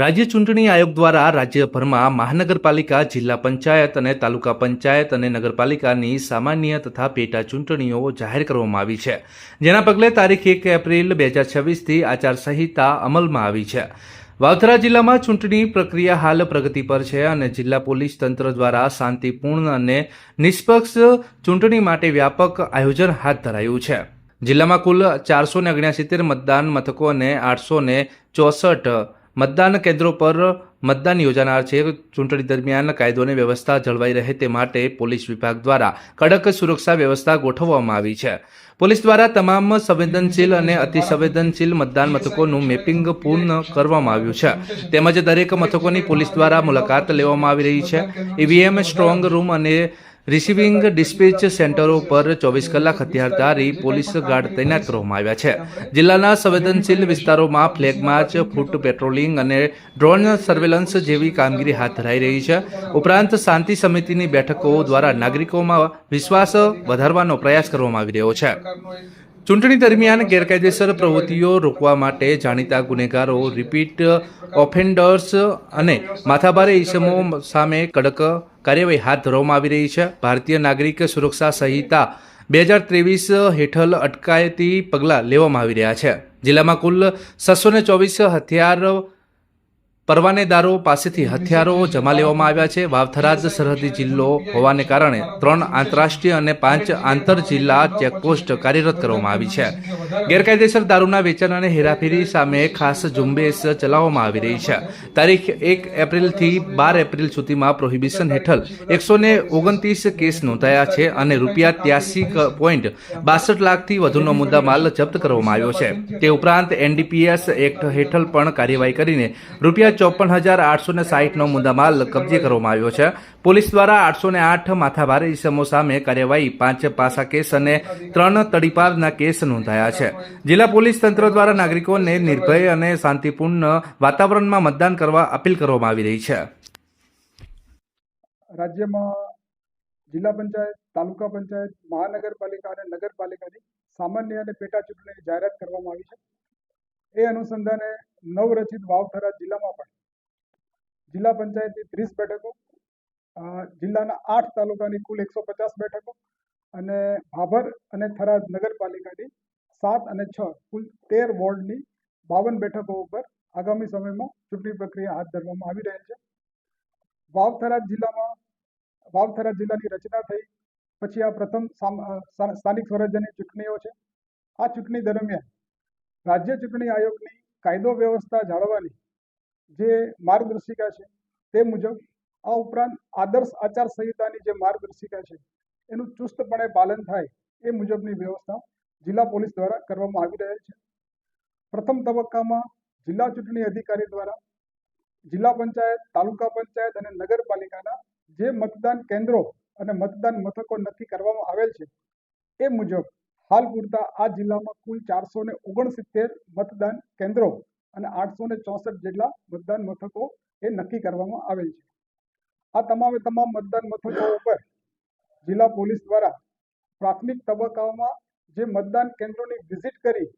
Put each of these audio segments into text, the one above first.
રાજ્ય ચૂંટણી આયોગ દ્વારા રાજ્યભરમાં મહાનગરપાલિકા, જિલ્લા પંચાયત અને તાલુકા પંચાયત અને નગરપાલિકાની સામાન્ય તથા પેટા ચૂંટણીઓ જાહેર કરવામાં આવી છે, જેના પગલે તારીખ 1 એપ્રિલ 2026થી આચારસંહિતા અમલમાં આવી છે। વાવથરા જિલ્લામાં ચૂંટણી પ્રક્રિયા હાલ પ્રગતિ પર છે અને જિલ્લા પોલીસ તંત્ર દ્વારા શાંતિપૂર્ણ અને નિષ્પક્ષ ચૂંટણી માટે વ્યાપક આયોજન હાથ ધરાયું છે। જિલ્લામાં કુલ 479 મતદાન મથકો અને 864 મતદાન કેન્દ્રો પર મતદાન યોજાનાર છે। ચૂંટણી દરમિયાન કાયદો અને વ્યવસ્થા જળવાઈ રહે તે માટે પોલીસ વિભાગ દ્વારા કડક સુરક્ષા વ્યવસ્થા ગોઠવવામાં આવી છે। પોલીસ દ્વારા તમામ સંવેદનશીલ અને અતિસંવેદનશીલ મતદાન મથકોનું મેપિંગ પૂર્ણ કરવામાં આવ્યું છે, તેમજ દરેક મથકોની પોલીસ દ્વારા મુલાકાત લેવામાં આવી રહી છે। ઈવીએમ સ્ટ્રોંગ રૂમ અને રિસીવિંગ ડિસ્પેચ સેન્ટરો પર 24 કલાક હથિયારધારી પોલીસ ગાર્ડ તૈનાત કરવામાં આવ્યા છે। જિલ્લાના સંવેદનશીલ વિસ્તારોમાં ફ્લેગ માર્ચ, ફૂટ પેટ્રોલિંગ અને ડ્રોન સર્વેલન્સ જેવી કામગીરી હાથ ધરાઈ રહી છે। ઉપરાંત શાંતિ સમિતિની બેઠકો દ્વારા નાગરિકોમાં વિશ્વાસ વધારવાનો પ્રયાસ કરવામાં આવી રહ્યો છે। ચૂંટણી દરમિયાન ગેરકાયદેસર પ્રવૃત્તિઓ રોકવા માટે જાણીતા ગુનેગારો, રિપીટ ઓફેન્ડર્સ અને માથાભારે ઇસમો સામે કડક કાર્યવાહી હાથ ધરવામાં આવી રહી છે। ભારતીય નાગરિક સુરક્ષા સંહિતા 2023 હેઠળ અટકાયતી પગલાં લેવામાં આવી રહ્યા છે। જિલ્લામાં કુલ 624 હથિયાર પરવાનેદારો પાસેથી હથિયારો જમા લેવામાં આવ્યા છે। વાવથરાદ સરહદી જિલ્લો હોવાને કારણે 3 આંતરરાષ્ટ્રીય અને 5 આંતર જિલ્લા ચેકપોસ્ટ કાર્યરત કરવામાં આવી છે। ગેરકાયદેસર દારૂના વેચાણ અને હેરાફેરી સામે ખાસ ઝુંબેશ ચલાવવામાં આવી રહી છે। તારીખ 1 એપ્રિલથી 12 એપ્રિલ સુધીમાં પ્રોહિબિશન હેઠળ 129 કેસ નોંધાયા છે અને ₹83.62 લાખથી વધુનો મુદ્દામાલ જપ્ત કરવામાં આવ્યો છે। તે ઉપરાંત એનડીપીએસ એક્ટ હેઠળ પણ કાર્યવાહી કરીને ₹54,860નો મુદ્દામાલ કબજે કરવામાં આવ્યો છે। પોલીસ દ્વારા 808 માથાભારે ઇસમો સામે કાર્યવાહી, 5 પાસા કેસ અને 3 તડીપારના કેસ નોંધાયા છે। જિલ્લા પોલીસ તંત્ર દ્વારા નાગરિકોને નિર્ભય અને શાંતિપૂર્ણ વાતાવરણમાં મતદાન કરવા અપીલ કરવામાં આવી રહી છે। રાજ્યમાં જિલ્લા પંચાયત, તાલુકા પંચાયત, મહાનગરપાલિકા અને નગરપાલિકાની સામાન્ય અને પેટા ચૂંટણીની જાહેરાત કરવામાં આવી છે। એ અનુસંધાને નવરચિત વાવથરા જિલ્લામાં પણ જિલ્લા પંચાયતની 30 બેઠકો, જિલ્લાના 8 તાલુકાની કુલ 150 બેઠકો અને ભાભર અને થરાદ નગરપાલિકાની 7 અને 6 કુલ 13 વોર્ડની 52 બેઠકો ઉપર આગામી સમયમાં ચૂંટણી પ્રક્રિયા હાથ ધરવામાં આવી રહી છે। વાવથરા જિલ્લાની રચના થઈ પછી આ પ્રથમ સ્થાનિક સ્વરાજ્યની ચૂંટણીઓ છે। આ ચૂંટણી દરમિયાન રાજ્ય ચૂંટણી આયોગની કાયદો વ્યવસ્થા જાળવવાની જે માર્ગદર્શિકા છે તે મુજબ આ ઉપરાંત આદર્શ આચાર સંહિતાની જે માર્ગદર્શિકા છે એનું ચુસ્તપણે પાલન થાય એ મુજબની વ્યવસ્થા જિલ્લા પોલીસ દ્વારા કરવામાં આવી રહેલ છે। પ્રથમ તબક્કામાં જિલ્લા ચૂંટણી અધિકારી દ્વારા જિલ્લા પંચાયત, તાલુકા પંચાયત અને નગરપાલિકાના જે મતદાન કેન્દ્રો અને મતદાન મથકો નક્કી કરવામાં આવેલ છે એ મુજબ હાલ પૂરતા આ જિલ્લામાં કુલ 469 મતદાન કેન્દ્રો અને 864 જેટલા મતદાન મથકો એ નક્કી કરવામાં આવેલ છે। આ તમામે તમામ મતદાન મથકો ઉપર જિલ્લા પોલીસ દ્વારા પ્રાથમિક તબક્કાઓમાં જે મતદાન કેન્દ્રોની વિઝિટ કરી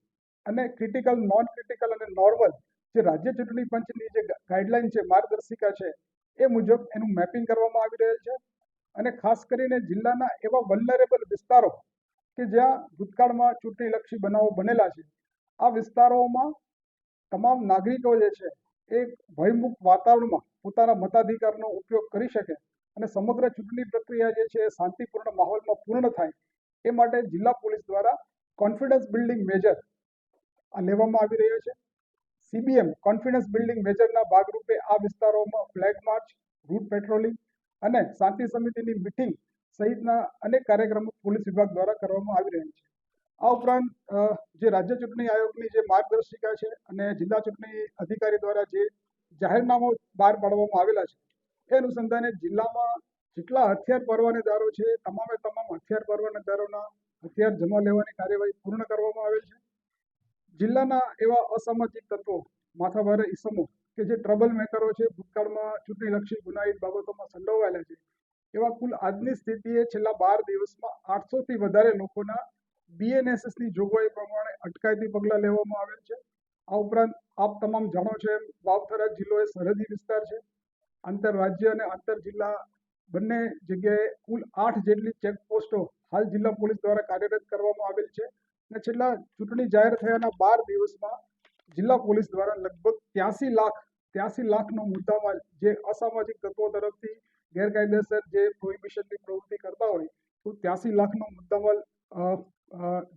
અને ક્રિટિકલ, નોન ક્રિટિકલ અને નોર્મલ જે રાજ્ય ચૂંટણી પંચની જે ગાઈડલાઈન છે, માર્ગદર્શિકા છે એ મુજબ એનું મેપિંગ કરવામાં આવી રહેલ છે અને ખાસ કરીને જિલ્લાના એવા વલ્નરેબલ વિસ્તારો કે જ્યાં ભૂતકાળમાં ચૂંટણીલક્ષી બનાવો બનેલા છે, આ વિસ્તારોમાં તમામ નાગરિકો જે છે એ ભયમુક્ત વાતાવરણમાં પોતાના મતાધિકારનો ઉપયોગ કરી શકે અને સમગ્ર ચૂંટણી પ્રક્રિયા જે છે એ શાંતિપૂર્ણ માહોલમાં પૂર્ણ થાય એ માટે જિલ્લા પોલીસ દ્વારા કોન્ફિડન્સ બિલ્ડિંગ મેજર લેવામાં આવી રહ્યો છે। CBM કોન્ફિડન્સ બિલ્ડિંગ મેજરના ભાગરૂપે આ વિસ્તારોમાં ફ્લેગ માર્ચ, રૂટ પેટ્રોલિંગ અને શાંતિ સમિતિની મિટિંગ સહિતના અનેક કાર્યક્રમો પોલીસ વિભાગ દ્વારા કરવામાં આવી રહ્યા છે। આ ઉપરાંત જે રાજ્ય ચૂંટણી આયોગની જે માર્ગદર્શિકા છે અને જિલ્લા ચૂંટણી અધિકારી દ્વારા જે જાહેરનામા બહાર પાડવામાં આવેલા છે એ અનુસંધાને જિલ્લામાં જેટલા હથિયાર પરવાનેદારો છે તમામે તમામ હથિયાર પરવાનેદારોના હથિયાર જમા લેવાની કાર્યવાહી પૂર્ણ કરવામાં આવેલ છે। જિલ્લાના એવા અસામાજિક તત્વો, માથાભારે ઇસમો કે જે ટ્રબલ મેકરો છે, ભૂતકાળમાં ચૂંટણીલક્ષી ગુનાહિત બાબતોમાં સંડોવાયેલા છે, એવા કુલ આજની સ્થિતિએ છેલ્લા 12 દિવસમાં 800થી વધારે લોકોના BNSSની જોગવાઈ પ્રમાણે અટકાયતી પગલાં લેવામાં આવેલ છે। આ ઉપરાંત આપ તમામ જાણો છો એમ વાવથરા જિલ્લો એ સરહદી વિસ્તાર છે. આંતરરાજ્ય અને આંતર જિલ્લા બંને જગ્યાએ કુલ 8 જેટલી ચેકપોસ્ટો હાલ જિલ્લા પોલીસ દ્વારા કાર્યરત કરવામાં આવેલ છે અને છેલ્લા ચૂંટણી જાહેર થયાના 12 દિવસમાં જિલ્લા પોલીસ દ્વારા લગભગ 83 લાખનો મુદ્દામાલ જે અસામાજિક તત્વો તરફથી ગેરકાયદેસર જે પ્રોહિબિશનની પ્રવૃત્તિ કરતા હોય તો 83 લાખનો મુદ્દામાલ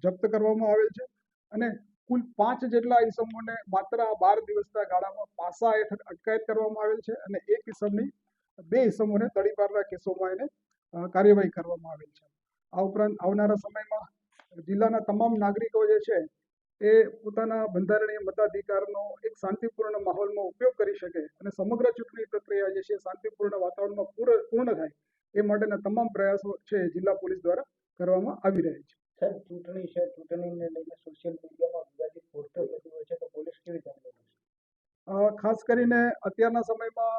જપ્ત કરવામાં આવેલ છે અને કુલ 5 જેટલા ઈસમોને માત્ર આ 12 દિવસના ગાળામાં પાસા હેઠળ અટકાયત કરવામાં આવેલ છે અને એક ઈસમની 2 ઈસમોને તડીપારના કેસોમાં એને કાર્યવાહી કરવામાં આવેલ છે. આ ઉપરાંત આવનારા સમયમાં જિલ્લાના તમામ નાગરિકો જે છે એ પોતાના બંધારણીય મતાધિકારનો એક શાંતિપૂર્ણ માહોલમાં ઉપયોગ કરી શકે અને સમગ્ર ચૂંટણી પ્રક્રિયા જે છે શાંતિપૂર્ણ વાતાવરણમાં પૂર્ણ થાય એ માટેના તમામ પ્રયાસો છે જિલ્લા પોલીસ દ્વારા કરવામાં આવી રહ્યા છે. સાહેબ, ચૂંટણી છે, ચૂંટણીને લઈને સોશિયલ મીડિયામાં વિવાદિત પોસ્ટર થતી હોય છે, તો પોલીસ કેવી રીતે handle કરશે? ખાસ કરીને અત્યારના સમયમાં